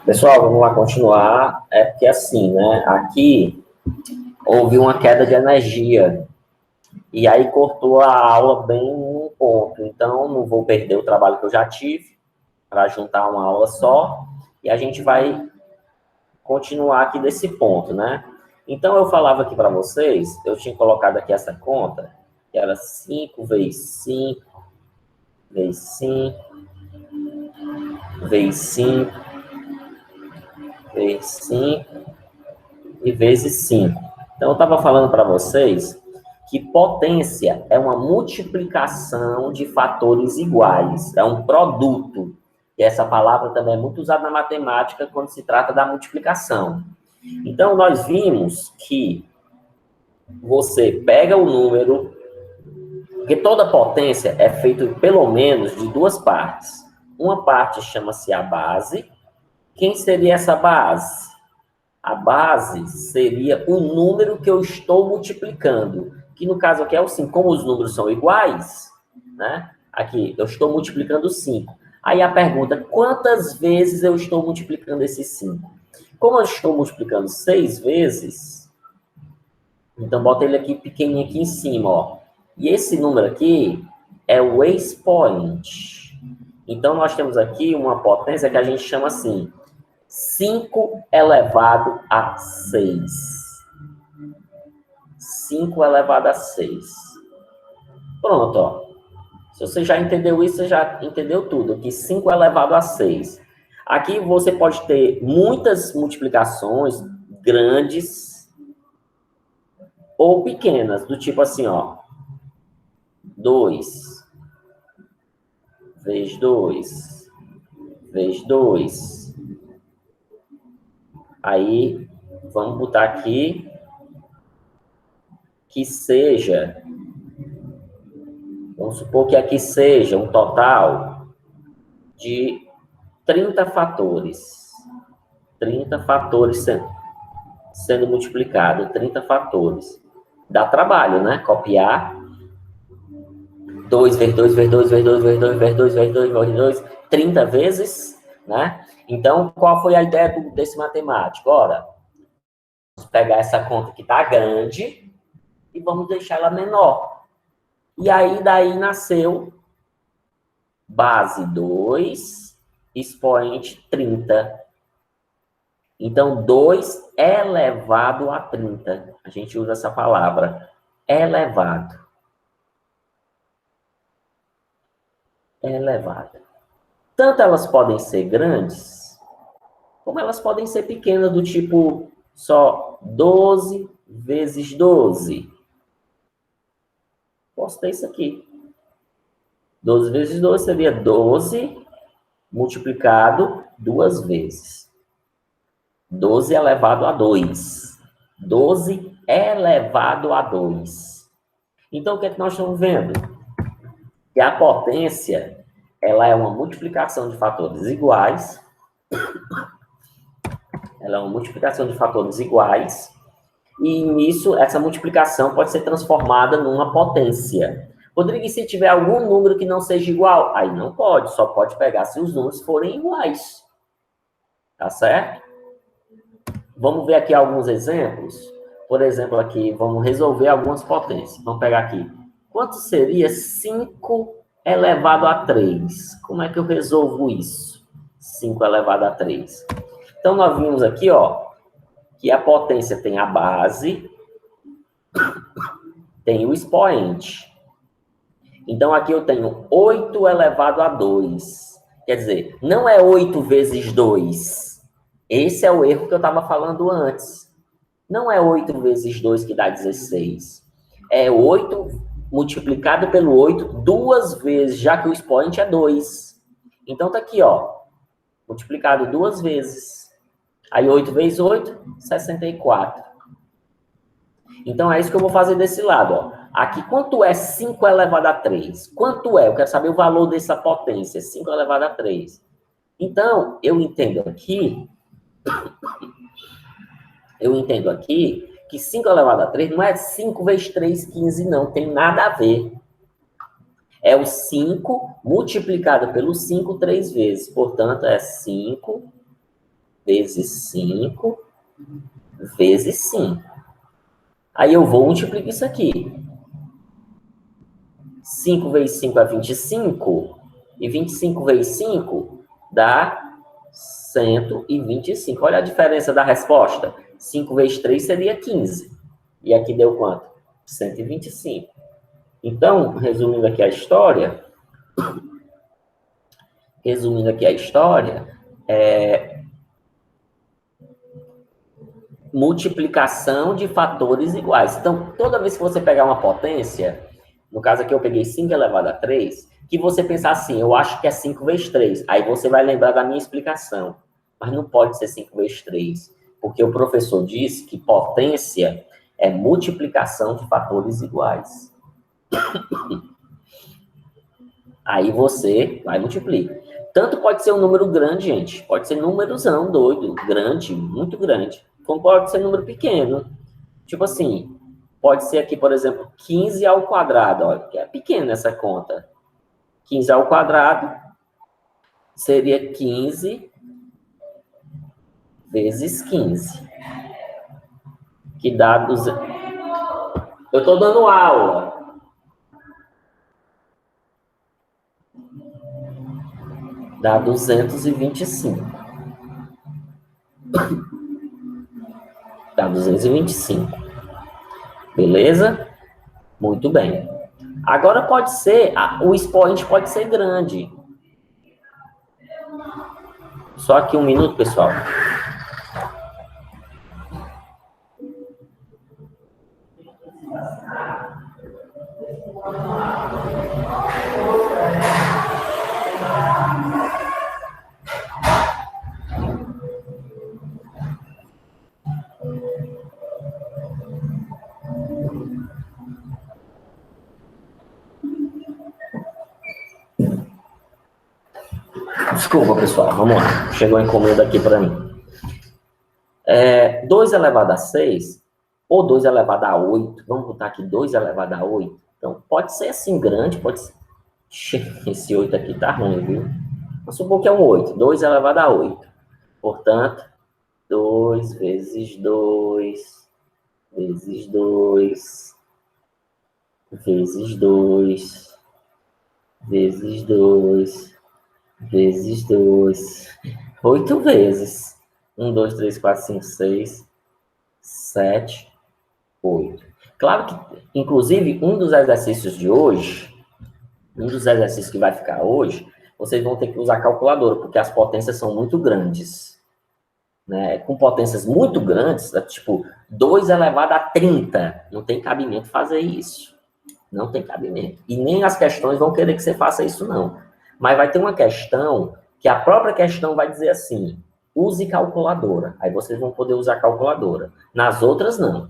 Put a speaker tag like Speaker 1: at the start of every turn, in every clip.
Speaker 1: Pessoal, vamos lá continuar. É porque assim, né? Aqui houve uma queda de energia e aí cortou a aula bem em um ponto. Então, não vou perder o trabalho que eu já tive para juntar uma aula só e a gente vai continuar aqui desse ponto, né? Então, eu falava aqui para vocês, eu tinha colocado aqui essa conta, que era 5 vezes 5, vezes 5, vezes 5, vezes 5 e vezes 5. Então, eu estava falando para vocês que potência é uma multiplicação de fatores iguais, é um produto. E essa palavra também é muito usada na matemática quando se trata da multiplicação. Então, nós vimos que você pega o número, porque toda potência é feita pelo menos de duas partes. Uma parte chama-se a base. Quem seria essa base? A base seria o número que eu estou multiplicando, que no caso aqui é o 5. Como os números são iguais, né? Aqui, eu estou multiplicando 5. Aí a pergunta, quantas vezes eu estou multiplicando esses 5? Como eu estou multiplicando 6 vezes, então bota ele aqui pequenininho aqui em cima, ó. E esse número aqui é o expoente. Então nós temos aqui uma potência que a gente chama assim, 5 elevado a 6. 5 elevado a 6. Pronto, ó. Se você já entendeu isso, você já entendeu tudo. Aqui, 5 elevado a 6. Aqui você pode ter muitas multiplicações grandes ou pequenas, do tipo assim, ó. 2 vezes 2 vezes 2. Aí, vamos botar aqui que seja, vamos supor que aqui seja um total de 30 fatores. 30 fatores sendo multiplicado, 30 fatores. Dá trabalho, né? Copiar 2 vezes 2 vezes 2 vezes 2 vezes 2 vezes 2 vezes 2 vezes 2, 30 vezes, né? Então, qual foi a ideia desse matemático? Ora, vamos pegar essa conta que está grande e vamos deixar ela menor. E aí, daí nasceu base 2, expoente 30. Então, 2 elevado a 30. A gente usa essa palavra, elevado. Elevado. Tanto elas podem ser grandes, como elas podem ser pequenas, do tipo só 12 vezes 12. Posso ter isso aqui. 12 vezes 12 seria 12 multiplicado duas vezes. 12 elevado a 2. 12 elevado a 2. Então, o que é que nós estamos vendo? Que a potência, ela é uma multiplicação de fatores iguais. Ela é uma multiplicação de fatores iguais. E nisso, essa multiplicação pode ser transformada numa potência. Rodrigo, e se tiver algum número que não seja igual? Aí não pode, só pode pegar se os números forem iguais. Tá certo? Vamos ver aqui alguns exemplos. Por exemplo, aqui, vamos resolver algumas potências. Vamos pegar aqui. Quanto seria 5 elevado a 3? Como é que eu resolvo isso? 5 elevado a 3. Então, nós vimos aqui, ó, que a potência tem a base, tem o expoente. Então, aqui eu tenho 8 elevado a 2. Quer dizer, não é 8 vezes 2. Esse é o erro que eu estava falando antes. Não é 8 vezes 2 que dá 16. É 8 multiplicado pelo 8 duas vezes, já que o expoente é 2. Então, tá aqui, ó. Multiplicado duas vezes. Aí, 8 vezes 8, 64. Então, é isso que eu vou fazer desse lado, ó. Aqui, quanto é 5 elevado a 3? Quanto é? Eu quero saber o valor dessa potência. 5 elevado a 3. Então, eu entendo aqui que 5 elevado a 3 não é 5 vezes 3, 15, não. Tem nada a ver. É o 5 multiplicado pelo 5 3 vezes. Portanto, é 5 vezes 5 vezes 5. Aí eu vou multiplicar isso aqui. 5 vezes 5 é 25. E 25 vezes 5 dá 125. Olha a diferença da resposta. 5 vezes 3 seria 15. E aqui deu quanto? 125. Então, resumindo aqui a história, multiplicação de fatores iguais. Então, toda vez que você pegar uma potência, no caso aqui eu peguei 5 elevado a 3, que você pensar assim, eu acho que é 5 vezes 3. Aí você vai lembrar da minha explicação. Mas não pode ser 5 vezes 3, porque o professor disse que potência é multiplicação de fatores iguais. Aí você vai multiplicar. Tanto pode ser um número grande, gente. Pode ser númerozão doido, grande, muito grande. Como pode ser número pequeno. Tipo assim, pode ser aqui, por exemplo, 15 ao quadrado. Olha, que é pequena essa conta. 15 ao quadrado seria 15 vezes 15. Que dá 200. Eu estou dando aula. Dá 225. Dá 225. Beleza? Muito bem. Agora pode ser, o expoente pode ser grande. Só aqui um minuto, pessoal. Desculpa, pessoal. Vamos lá. Chegou a encomenda aqui para mim. 2 elevado a 6 ou 2 elevado a 8. Vamos botar aqui 2 elevado a 8. Então, pode ser assim grande, pode ser... Esse 8 aqui tá ruim, viu? Vamos supor que é um 8. 2 elevado a 8. Portanto, 2 vezes 2 vezes 2 vezes 2 vezes 2 vezes 2. 8 vezes. 1, 2, 3, 4, 5, 6, 7, 8. Claro que, inclusive, um dos exercícios de hoje, um dos exercícios que vai ficar hoje, vocês vão ter que usar calculadora, porque as potências são muito grandes. Né? Com potências muito grandes, tipo 2 elevado a 30, não tem cabimento fazer isso. Não tem cabimento. E nem as questões vão querer que você faça isso, não. Mas vai ter uma questão que a própria questão vai dizer assim, use calculadora. Aí vocês vão poder usar calculadora. Nas outras, não.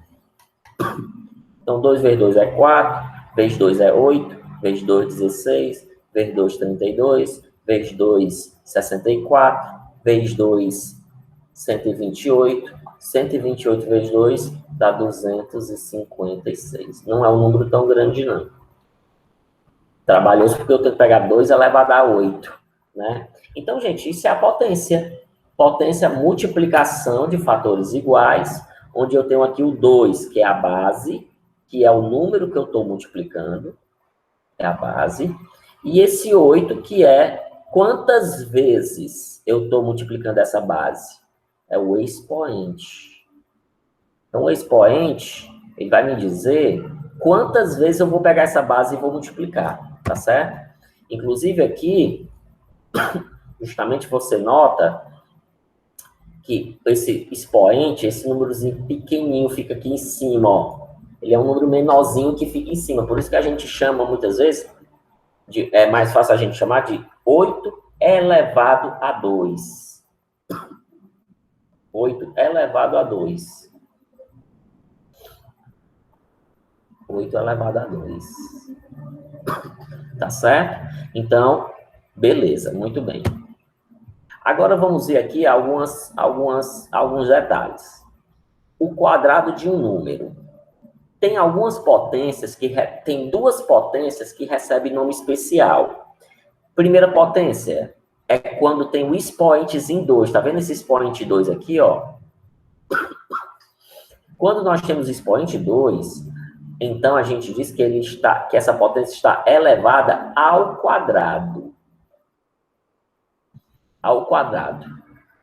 Speaker 1: Então, 2 vezes 2 é 4, vezes 2 é 8, vezes 2, 16, vezes 2, 32, vezes 2, 64, vezes 2, 128, 128 vezes 2 dá 256. Não é um número tão grande, não. Trabalhoso porque eu tenho que pegar 2 elevado a 8, né? Então, gente, isso é a potência. Potência, multiplicação de fatores iguais, onde eu tenho aqui o 2, que é a base, que é o número que eu estou multiplicando, é a base, e esse 8, que é quantas vezes eu estou multiplicando essa base. É o expoente. Então, o expoente, ele vai me dizer quantas vezes eu vou pegar essa base e vou multiplicar, tá certo? Inclusive aqui, justamente você nota que esse expoente, esse númerozinho pequenininho fica aqui em cima, ó. Ele é um número menorzinho que fica em cima. Por isso que a gente chama, muitas vezes, é mais fácil a gente chamar de 8 elevado a 2. 8 elevado a 2. 8 elevado a 2. Tá certo? Então, beleza, muito bem. Agora vamos ver aqui alguns detalhes. O quadrado de um número. Tem algumas potências tem duas potências que recebem nome especial. Primeira potência é quando tem o expoentes em 2. Tá vendo esse expoente 2 aqui, ó? Quando nós temos expoente 2, então a gente diz que essa potência está elevada ao quadrado. Ao quadrado.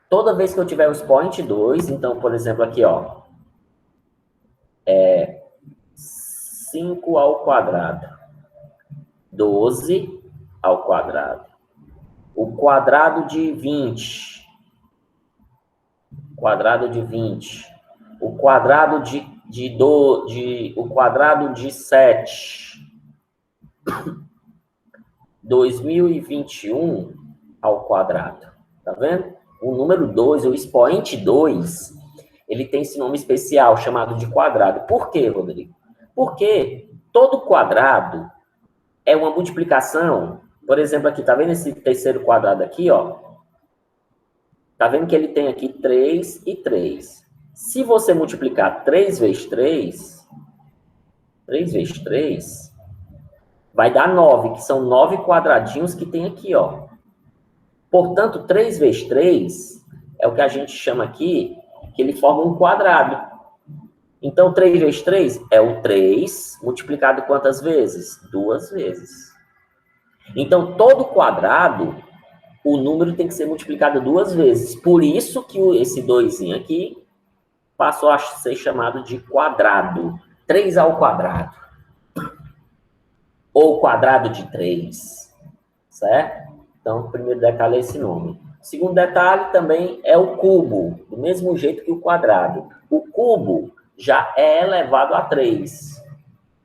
Speaker 1: Toda vez que eu tiver o expoente 2, então, por exemplo, aqui, ó, 5 ao quadrado, 12 ao quadrado, o quadrado de 20, o quadrado de 7, 2021 ao quadrado, tá vendo? O número 2, o expoente 2, ele tem esse nome especial chamado de quadrado. Por quê, Rodrigo? Porque todo quadrado é uma multiplicação. Por exemplo, aqui, tá vendo esse terceiro quadrado aqui, ó? Tá vendo que ele tem aqui 3 e 3. Se você multiplicar 3 vezes 3, vai dar 9, que são 9 quadradinhos que tem aqui, ó. Portanto, 3 vezes 3 é o que a gente chama aqui, que ele forma um quadrado. Então, 3 vezes 3 é o 3, multiplicado quantas vezes? 2 vezes. Então, todo quadrado, o número tem que ser multiplicado 2 vezes. Por isso que esse 2 aqui passou a ser chamado de quadrado. 3 ao quadrado. Ou quadrado de 3. Certo? Então, o primeiro detalhe é esse nome. O segundo detalhe também é o cubo. Do mesmo jeito que o quadrado. O cubo já é elevado a 3.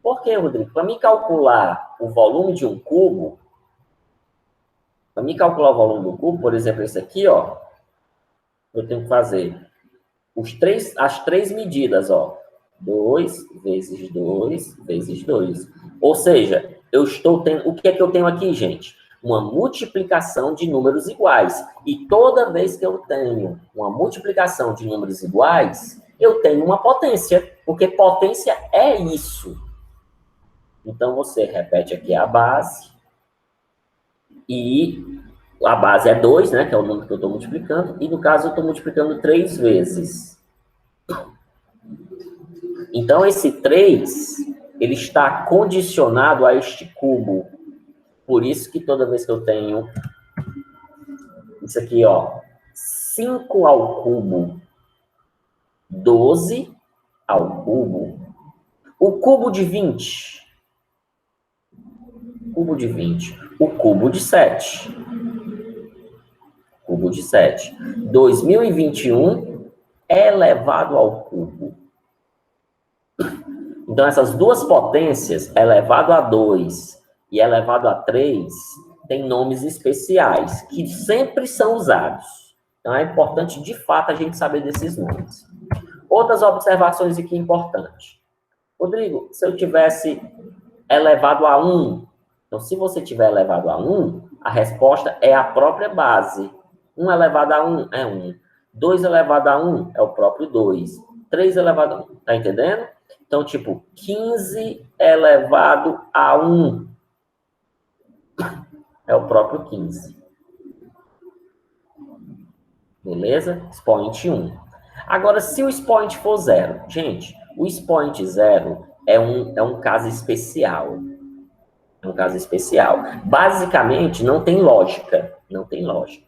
Speaker 1: Por quê, Rodrigo? Para me calcular o volume de um cubo, por exemplo, esse aqui, ó, eu tenho que fazer as três medidas, ó. 2 vezes 2 vezes 2. Ou seja, eu estou tendo... O que é que eu tenho aqui, gente? Uma multiplicação de números iguais. E toda vez que eu tenho uma multiplicação de números iguais, eu tenho uma potência, porque potência é isso. Então, você repete aqui a base, e a base é 2, né, que é o número que eu estou multiplicando, e no caso eu estou multiplicando 3 vezes. Então, esse 3, ele está condicionado a este cubo. Por isso que toda vez que eu tenho isso aqui, ó, 5 ao cubo, 12 ao cubo, o cubo de 20, o cubo de 7, 2021 elevado ao cubo. Então, essas duas potências, elevado a 2 e elevado a 3, têm nomes especiais, que sempre são usados. Então, é importante, de fato, a gente saber desses nomes. Outras observações aqui importantes. Rodrigo, se eu tivesse elevado a 1, então, se você tiver elevado a 1, a resposta é a própria base. 1 elevado a 1 é 1. 2 elevado a 1 é o próprio 2. 3 elevado a 1, tá entendendo? Então, tipo, 15 elevado a 1 é o próprio 15. Beleza? Expoente 1. Agora, se o expoente for 0, gente, o expoente 0 é um caso especial. É um caso especial. Basicamente, não tem lógica. Não tem lógica.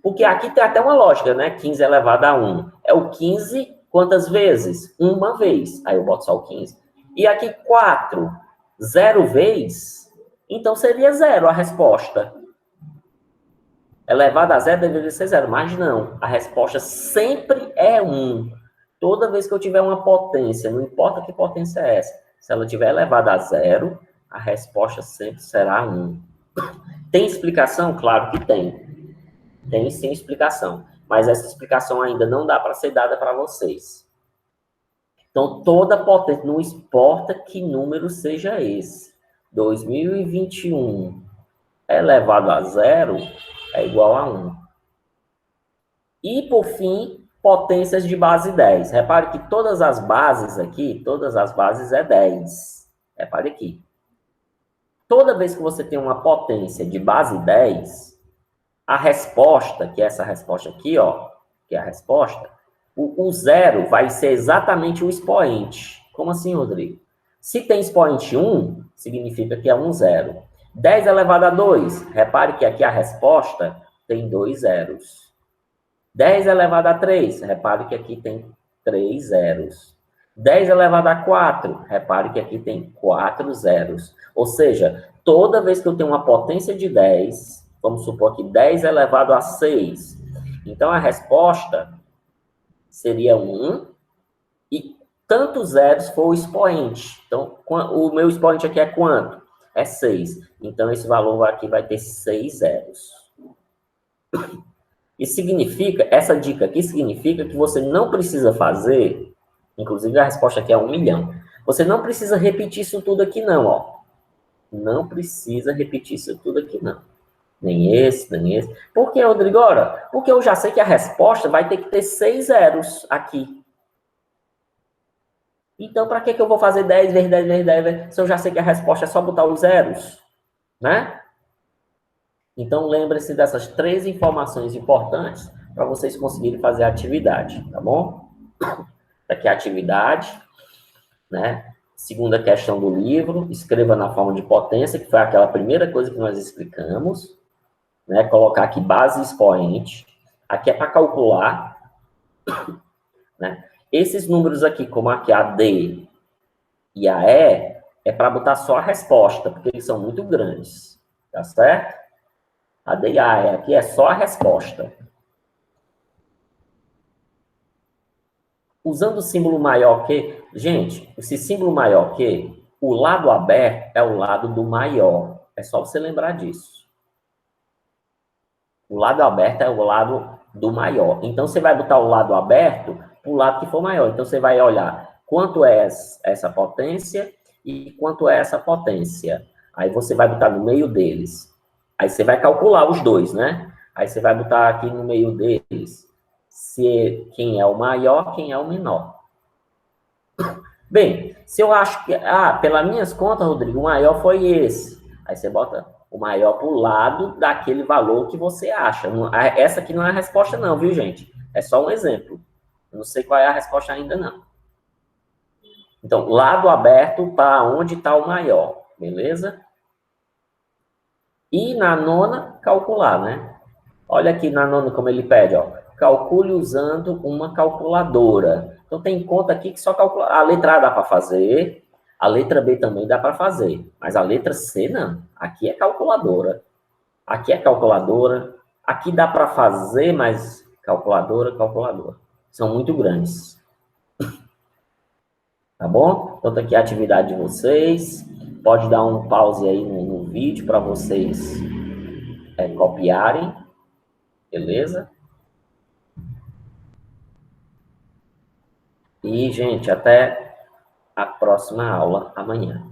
Speaker 1: Porque aqui tem até uma lógica, né? 15 elevado a 1. É o 15 quantas vezes? Uma vez. Aí eu boto só o 15. E aqui 4, 0 vezes. Então seria 0 a resposta. Elevado a 0 deveria ser 0. Mas não. A resposta sempre é 1. Toda vez que eu tiver uma potência, não importa que potência é essa, se ela tiver elevada a 0, a resposta sempre será 1. Tem explicação? Claro que tem. Tem sim explicação, mas essa explicação ainda não dá para ser dada para vocês. Então, toda potência, não importa que número seja esse, 2021 elevado a 0 é igual a 1. E, por fim, potências de base 10. Repare que todas as bases aqui, todas as bases é 10. Repare aqui. Toda vez que você tem uma potência de base 10, a resposta, que é essa resposta aqui, ó, que é a resposta, o zero vai ser exatamente o expoente. Como assim, Rodrigo? Se tem expoente 1, significa que é um zero. 10 elevado a 2, repare que aqui a resposta tem 2 zeros. 10 elevado a 3, repare que aqui tem 3 zeros. 10 elevado a 4, repare que aqui tem 4 zeros. Ou seja, toda vez que eu tenho uma potência de 10, vamos supor que 10 elevado a 6, então a resposta seria 1 e tantos zeros for o expoente. Então, o meu expoente aqui é quanto? É 6. Então, esse valor aqui vai ter 6 zeros. Isso significa, essa dica aqui significa que você não precisa fazer, inclusive a resposta aqui é 1 milhão. Você não precisa repetir isso tudo aqui não, ó. Não precisa repetir isso tudo aqui não. Nem esse, nem esse. Por que, Rodrigo? Ora, porque eu já sei que a resposta vai ter que ter 6 zeros aqui. Então, para que eu vou fazer 10 vezes 10 vezes 10 se eu já sei que a resposta é só botar os zeros? Né? Então, lembre-se dessas 3 informações importantes para vocês conseguirem fazer a atividade, tá bom? Aqui a atividade, né? Segunda questão do livro, escreva na forma de potência, que foi aquela primeira coisa que nós explicamos, né? Colocar aqui base expoente. Aqui é para calcular, né? Esses números aqui, como aqui a D e a E, é para botar só a resposta, porque eles são muito grandes, tá certo? A D e a E aqui é só a resposta. Usando o símbolo maior que, gente, esse símbolo maior que, o lado aberto é o lado do maior. É só você lembrar disso. O lado aberto é o lado do maior. Então, você vai botar o lado aberto para o lado que for maior. Então, você vai olhar quanto é essa potência e quanto é essa potência. Aí, você vai botar no meio deles. Aí, você vai calcular os dois, né? Aí, você vai botar aqui no meio deles quem é o maior, quem é o menor. Bem, se eu acho que, pelas minhas contas, Rodrigo, o maior foi esse. Aí você bota o maior para o lado daquele valor que você acha. Essa aqui não é a resposta não, viu, gente? É só um exemplo. Eu não sei qual é a resposta ainda não. Então, lado aberto para onde está o maior, beleza? E na nona, calcular, né? Olha aqui na nona como ele pede, ó. Calcule usando uma calculadora. Então, tem conta aqui que só calcula. A letra A dá para fazer, a letra B também dá para fazer, mas a letra C não. Aqui é calculadora. Aqui é calculadora. Aqui dá para fazer, mas calculadora, calculadora. São muito grandes. Tá bom? Então, tá aqui a atividade de vocês. Pode dar um pause aí no vídeo para vocês copiarem. Beleza? E, gente, até a próxima aula amanhã.